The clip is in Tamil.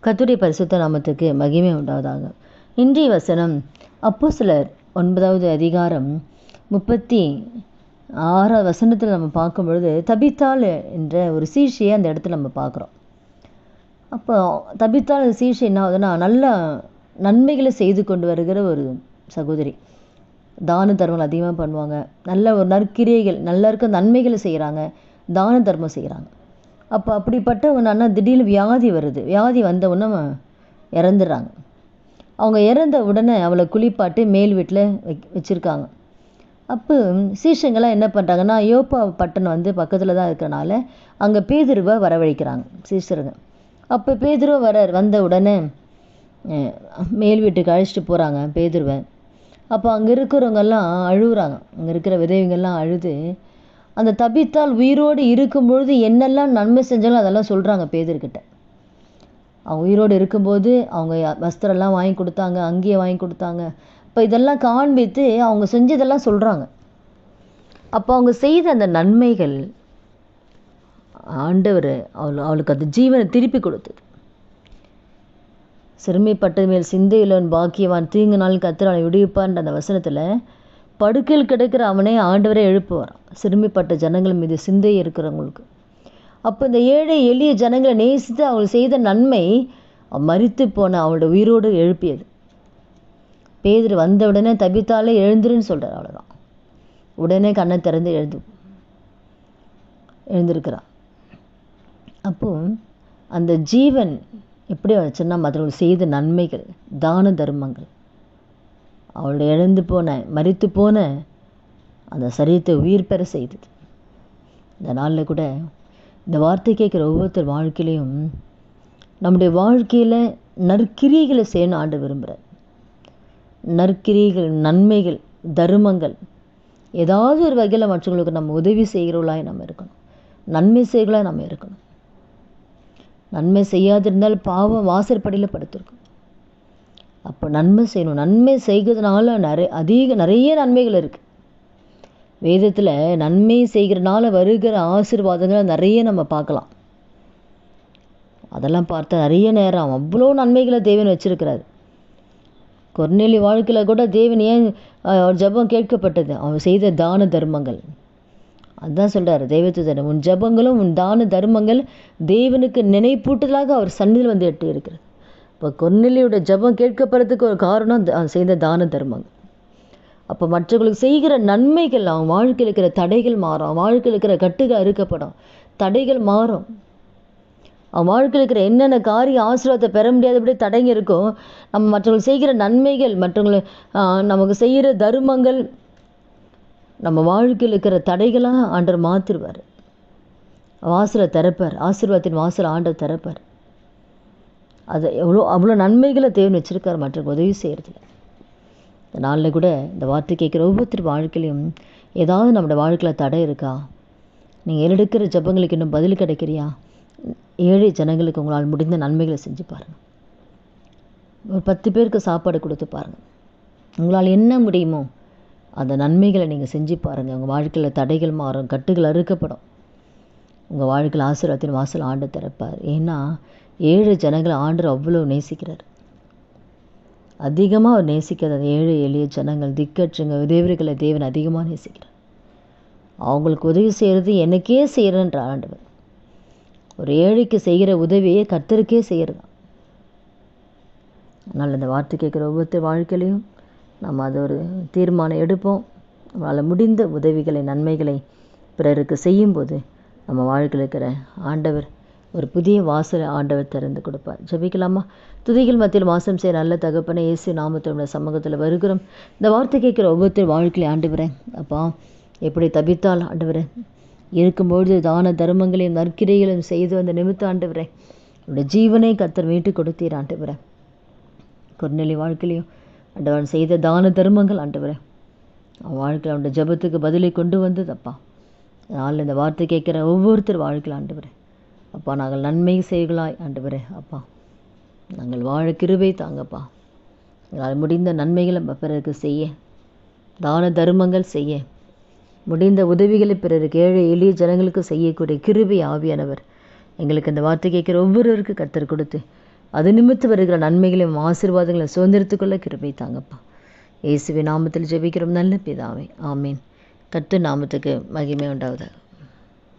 கர்த்தருடைய பரிசுத்த நாமத்துக்கு மகிமை உண்டாவதாக. இன்றைய வசனம் அப்போஸ்தலர் 9வது அதிகாரம் 36வது வசனத்தில் நம்ம பார்க்கும் பொழுது தபித்தாள் என்ற ஒரு சீஷையை அந்த இடத்துல நம்ம பார்க்குறோம். அப்போ தபித்தாள் சீஷை என்ன ஆகுதுன்னா, நல்ல நன்மைகளை செய்து கொண்டு வருகிற ஒரு சகோதரி. தான தர்மங்கள் அதிகமாக பண்ணுவாங்க, நல்ல ஒரு நற்கிரியைகள் நல்லா இருக்க நன்மைகளை செய்கிறாங்க, தான தர்மம் செய்கிறாங்க. அப்போ அப்படிப்பட்ட ஒன்று அண்ணா திடீர்னு வியாதி வருது. வியாதி வந்த உடனே இறந்துடுறாங்க. அவங்க இறந்த உடனே அவளை குளிப்பாட்டி மேல் வீட்டில் வச்சுருக்காங்க. அப்போ சீஷங்கள்லாம் என்ன பண்ணுறாங்கன்னா, யோப்பா பட்டணம் வந்து பக்கத்தில் தான் இருக்கிறனால அங்கே பேதுருவை வரவழைக்கிறாங்க சீஷருங்க. அப்போ பேதுருவை வந்த உடனே மேல் வீட்டுக்கு அழைச்சிட்டு போகிறாங்க பேதுருவை. அப்போ அங்கே இருக்கிறவங்கெல்லாம் அழுகுறாங்க. அங்கே இருக்கிற விதவைங்கள்லாம் அழுது அந்த தபித்தாள் உயிரோடு இருக்கும்பொழுது என்னெல்லாம் நன்மை செஞ்சாலும் அதெல்லாம் சொல்கிறாங்க பேதுருக்கிட்ட. அவங்க உயிரோடு இருக்கும்போது அவங்க வஸ்திரம்லாம் வாங்கி கொடுத்தாங்க, அங்கேயே வாங்கி கொடுத்தாங்க. இப்போ இதெல்லாம் காண்பித்து அவங்க செஞ்சதெல்லாம் சொல்கிறாங்க. அப்போ அவங்க செய்த அந்த நன்மைகள் ஆண்டவர் அவளுக்கு அந்த ஜீவனை திருப்பி கொடுத்தது. சிறுமைப்பட்டது மேல் சிந்தையுள்ளவன் பாக்கியவான், தீங்கு நாள் கர்த்தர் அவனை விடுவிப்பார்ன்ற அந்த வசனத்தில் படுக்கையில் கிடக்கிற அவனே ஆண்டவரை எழுப்புவார் சிறுமைப்பட்ட ஜனங்கள் மீது சிந்தை இருக்கிறவங்களுக்கு. அப்போ இந்த ஏழை எளிய ஜனங்களை நேசித்து அவள் செய்த நன்மை மரித்து போன அவளோட உயிரோடு எழுப்பியது. பேதுரு வந்த உடனே தபித்தாலே எழுந்துருன்னு சொல்கிறார். அவ்வளோதான். உடனே கண்ணை திறந்து எழுந்திருக்கிறான். அப்போது அந்த ஜீவன் எப்படி வச்சுன்னா, மற்றவர்கள் செய்த நன்மைகள், தான தர்மங்கள் அவளுடைய இழந்து போன மரித்து போன அந்த சரீரத்தை உயிர் பெற செய்தது. இந்த நாளில் கூட இந்த வார்த்தை கேட்குற ஒவ்வொருத்தர் வாழ்க்கையிலையும் நம்முடைய வாழ்க்கையில் நற்கிரியைகளை செய்யணும் ஆண்டு விரும்புகிறார். நற்கிரியைகள், நன்மைகள், தர்மங்கள் ஏதாவது ஒரு வகையில் மற்றவங்களுக்கு நம்ம உதவி செய்கிறவர்களாக நம்ம இருக்கணும், நன்மை செய்கிறவர்களாக நம்ம இருக்கணும். நன்மை செய்யாதிருந்தால் பாவம் வாசற்படியில் படுத்திருக்கும். அப்போ நன்மை செய்யணும். நன்மை செய்கிறதுனால நிறைய நன்மைகள் இருக்குது. வேதத்தில் நன்மை செய்கிறனால வருகிற ஆசீர்வாதங்களை நிறைய நம்ம பார்க்கலாம். அதெல்லாம் பார்த்தா நிறைய நேரம் அவ்வளோ நன்மைகளை தேவன் வச்சிருக்கிறார். கொர்நேலி வாழ்க்கையில் கூட தேவன் ஏன் ஜெபம் கேட்கப்பட்டது? அவன் செய்த தான தர்மங்கள். அதுதான் சொல்கிறார் தெய்வத்துதன், உன் ஜெபங்களும் உன் தான தர்மங்கள் தேவனுக்கு நினைப்பூட்டுதலாக அவர் சந்நிதியில் வந்து எட்டு இருக்கிறது. இப்போ கொர்நேலியோட ஜெபம் கேட்கப்படுறதுக்கு ஒரு காரணம் செய்த தான தர்மங்கள். அப்போ மற்றவர்களுக்கு செய்கிற நன்மைகள் அவன் வாழ்க்கையில் இருக்கிற தடைகள் மாறும், அவன் வாழ்க்கையில் இருக்கிற கட்டுகள் அறுக்கப்படும், தடைகள் மாறும். அவன் வாழ்க்கையில் இருக்கிற என்னென்ன காரிய ஆசீர்வாதத்தை பெற முடியாதபடி தடைங்க இருக்கும், நம்ம மற்றவங்களுக்கு செய்கிற நன்மைகள், மற்றவங்களை நமக்கு செய்கிற தர்மங்கள் நம்ம வாழ்க்கையில் இருக்கிற தடைகளாக ஆண்டவர் மாற்றிடுவார். வாசலை திறப்பார், ஆசீர்வாதத்தின் வாசலை ஆண்டவர் திறப்பார். அது அவ்வளோ நன்மைகளை தேவன் வச்சுருக்கார் மற்றவங்க உதவி செய்கிறதுல. இந்த நாளில் கூட இந்த வார்த்தை கேட்குற ஒவ்வொருத்தர் வாழ்க்கையிலையும் ஏதாவது நம்மளோட வாழ்க்கையில் தடை இருக்கா? நீங்கள் எடுக்கிற ஜெபங்களுக்கு இன்னும் பதில் கிடைக்கிறியா? ஏழை ஜனங்களுக்கு உங்களால் முடிந்த நன்மைகளை செஞ்சு பாருங்கள். ஒரு 10 பேருக்கு சாப்பாடு கொடுத்து பாருங்கள். உங்களால் என்ன முடியுமோ அந்த நன்மைகளை நீங்கள் செஞ்சு பாருங்கள். உங்கள் வாழ்க்கையில் தடைகள் மாறும், கட்டுகள் அறுக்கப்படும். உங்கள் வாழ்க்கையில் ஆசீர்வாதத்தின் வாசல் ஆண்டு திறப்பார். ஏன்னா ஏழை ஜனங்களை ஆண்டவர் அவ்வளோ நேசிக்கிறார். அதிகமாக அவர் நேசிக்கிறது ஏழை எளிய ஜனங்கள், திக்கற்றுங்க விதவைகளை தேவன் அதிகமாக நேசிக்கிறார். அவங்களுக்கு உதவி செய்கிறது எனக்கே செய்கிறன்ற ஆண்டவர். ஒரு ஏழைக்கு செய்கிற உதவியை கர்த்தருக்கே செய்கிறது. அதனால் இந்த வார்த்தை கேட்குற ஒவ்வொருத்தர் வாழ்க்கையிலையும் நம்ம அது ஒரு தீர்மானம் எடுப்போம். நம்மளால் முடிந்த உதவிகளை, நன்மைகளை பிறருக்கு செய்யும்போது நம்ம வாழ்க்கையில் இருக்கிற ஆண்டவர் ஒரு புதிய வாசலை ஆண்டவர் திறந்து கொடுப்பார். ஜெபிக்கலாமா? துதிகள் மத்தியில் வாசம் செய்ய நல்ல தகப்பனை இயேசு நாமத்தோட சமூகத்தில் வருகிறோம். இந்த வார்த்தை கேட்குற ஒவ்வொருத்தர் வாழ்க்கையில் ஆண்டவரே அப்பா எப்படி தபித்தாள் ஆண்டவரே இருக்கும்பொழுது தான தர்மங்களையும் நற்கிரைகளையும் செய்து வந்த நிமித்த ஆண்டவரே அவருடைய ஜீவனை கர்த்தர் மீட்டு கொடுத்தீர் ஆண்டவரே. கொர்நேலி வாழ்க்கையிலையும் ஆண்டவன் செய்த தான தர்மங்கள் ஆண்டவரே அவன் வாழ்க்கையில் அவனுடைய ஜெபத்துக்கு பதிலை கொண்டு வந்ததப்பா. அதனால் இந்த வார்த்தை கேட்குற ஒவ்வொருத்தர் வாழ்க்கையில் ஆண்டவரே அப்பா நாங்கள் நன்மை செய்களாய் ஆண்டவரே அப்பா நாங்கள் வாழ கிருபை தாங்கப்பா. எங்களால் முடிந்த நன்மைகளை பிறருக்கு செய்ய, தான தர்மங்கள் செய்ய, முடிந்த உதவிகளை பிறருக்கு ஏழை எளிய ஜனங்களுக்கு செய்யக்கூடிய கிருபை ஆவியானவர் எங்களுக்கு இந்த வார்த்தை கேட்குற ஒவ்வொருவருக்கு கர்த்தர் கொடுத்து அது நிமித்து வருகிற நன்மைகளையும் ஆசீர்வாதங்களையும் சுதந்திரத்துக்குள்ள கிருபை தாங்கப்பா. இயேசுவின் நாமத்தில் ஜெபிக்கிறோம் நல்ல பிதாவே, ஆமீன். கர்த்தர் நாமத்துக்கு மகிமை உண்டாவதாக.